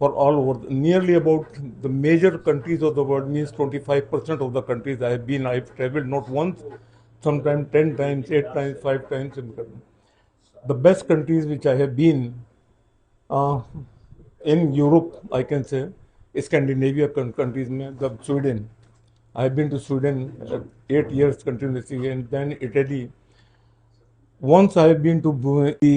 for all over, nearly about the major countries of the world, means 25% of the countries I have been. I have traveled not once, sometimes 10 times, 8 times, 5 times. The best countries which I have been in Europe, I can say, Scandinavia countries, the Sweden. I have been to Sweden 8 years continuously, and then Italy. Once I have been to the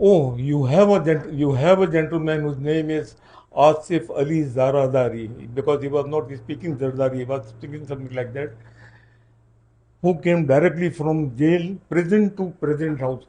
Oh, you have a gentleman whose name is Asif Ali Zaradari, because he was not speaking Zardari, he was speaking something like that, who came directly from jail, prison to president house,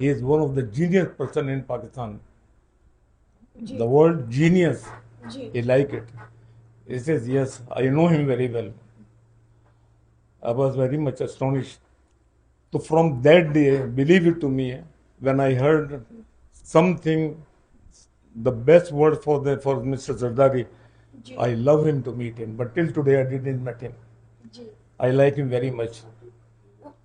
he is one of the genius person in Pakistan. The word genius, he like it. He says yes, I know him very well. I was very much astonished. So from that day, believe it to me, when I heard something, the best word for Mr. Zardari, I love him to meet him, but till today I didn't meet him. I like him very much.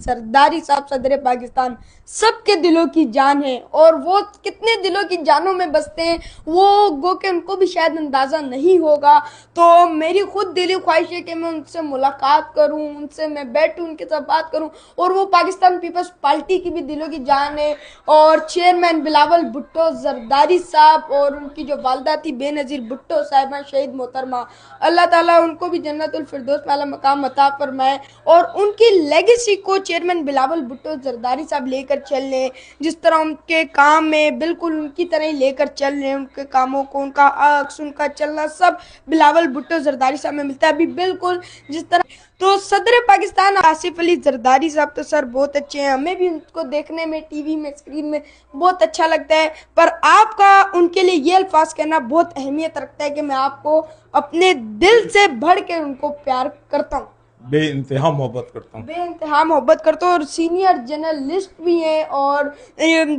Zardari صاحب صدر پاکستان سب کے دلوں کی جان ہے، اور وہ کتنے دلوں کی جانوں میں بستے ہیں وہ گو کہ ان کو بھی شاید اندازہ نہیں ہوگا. تو میری خود دلی خواہش ہے کہ میں ان سے ملاقات کروں، ان سے میں بیٹھوں، ان کے ساتھ بات کروں. اور وہ پاکستان پیپلز پارٹی کی بھی دلوں کی جان ہے، اور چیئرمین بلاول بھٹو زرداری صاحب اور ان کی جو والدہ تھی بے نظیر بھٹو صاحبہ شہید محترمہ، اللہ تعالیٰ ان کو بھی جنت الفردوس والا مقام عطا فرمائے، اور ان کی لیگیسی کو چیئرمین بلاول بھٹو زرداری صاحب لے کر چل لیں. جس طرح ان کے کام میں بالکل ان کی طرح ہی لے کر چل رہے ہیں، ان کے کاموں کو، ان کا عکس، ان کا چلنا سب بلاول بھٹو زرداری صاحب میں ملتا ہے ابھی بالکل جس طرح. تو صدر پاکستان آصف علی زرداری صاحب تو سر بہت اچھے ہیں، ہمیں بھی ان کو دیکھنے میں ٹی وی میں اسکرین میں بہت اچھا لگتا ہے، پر آپ کا ان کے لیے یہ الفاظ کہنا بہت اہمیت رکھتا ہے کہ میں آپ کو اپنے دل سے بڑھ کے ان کو پیار کرتا ہوں، بے انتہا محبت کرتا ہوں. بے انتہا محبت کرتا ہوں، اور سینئر جرنلسٹ بھی ہیں، اور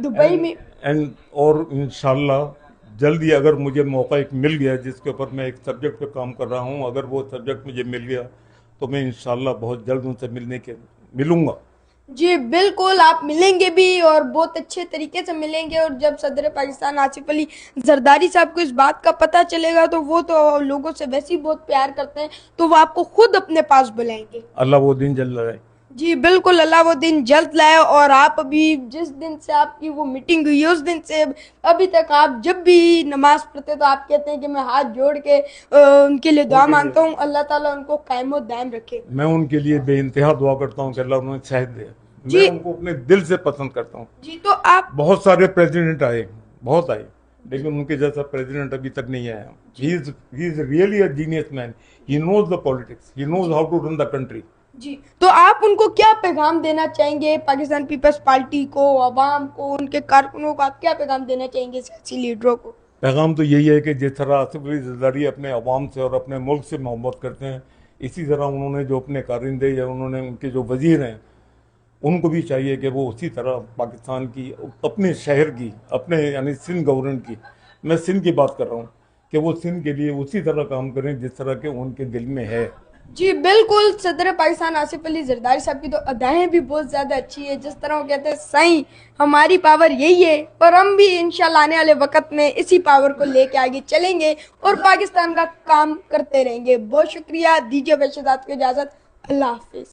دبئی میں. اور انشاءاللہ جلد ہی اگر مجھے موقع ایک مل گیا جس کے اوپر میں ایک سبجیکٹ پہ کام کر رہا ہوں، اگر وہ سبجیکٹ مجھے مل گیا تو میں انشاءاللہ بہت جلد ان سے ملوں گا. جی بالکل، آپ ملیں گے بھی اور بہت اچھے طریقے سے ملیں گے. اور جب صدر پاکستان آصف علی زرداری صاحب کو اس بات کا پتہ چلے گا تو وہ تو لوگوں سے ویسے ہی بہت پیار کرتے ہیں، تو وہ آپ کو خود اپنے پاس بلائیں گے. اللہ وہ دن جلد لائے. جی بالکل، اللہ وہ دن جلد لائے. اور آپ ابھی جس دن سے آپ کی وہ میٹنگ ہوئی ہے اس دن سے ابھی تک آپ جب بھی نماز پڑھتے تو آپ کہتے ہیں کہ میں ہاتھ جوڑ کے ان کے لیے دعا مانگتا ہوں، اللہ تعالیٰ ان کو قائم و دائم رکھے. میں ان کے لیے بے انتہا دعا کرتا ہوں کہ اللہ انہیں صحت دے. میں ان کو اپنے دل سے پسند کرتا ہوں. جی تو آپ بہت سارے پریزیڈنٹ آئے، بہت آئے، لیکن ان کے جیسا پریزیڈنٹ ابھی تک نہیں آیا. He is really a genius man. He knows the politics, he knows how to run the country. جی تو آپ ان کو کیا پیغام دینا چاہیں گے؟ پاکستان پیپلز پارٹی کو، عوام کو، ان کے کارکنوں کو آپ کیا پیغام دینا چاہیں گے، سیاسی لیڈروں کو؟ پیغام تو یہی ہے کہ جس طرح آصف علی زرداری اپنے عوام سے اور اپنے ملک سے محبت کرتے ہیں، اسی طرح انہوں نے جو اپنے کارندے یا انہوں نے ان کے جو وزیر ہیں ان کو بھی چاہیے کہ وہ اسی طرح پاکستان کی، اپنے شہر کی، اپنے یعنی سندھ گورنمنٹ کی، میں سندھ کی بات کر رہا ہوں، کہ وہ سندھ کے لیے اسی طرح کام کریں جس طرح کہ ان کے دل میں ہے. جی بالکل، صدر پاکستان آصف علی زرداری صاحب کی تو ادائیں بھی بہت زیادہ اچھی ہے. جس طرح وہ کہتے ہیں سائیں ہماری پاور یہی ہے، اور ہم بھی انشاءاللہ آنے والے وقت میں اسی پاور کو لے کے آگے چلیں گے اور پاکستان کا کام کرتے رہیں گے. بہت شکریہ، دیجیے ویشدات کو اجازت. اللہ حافظ.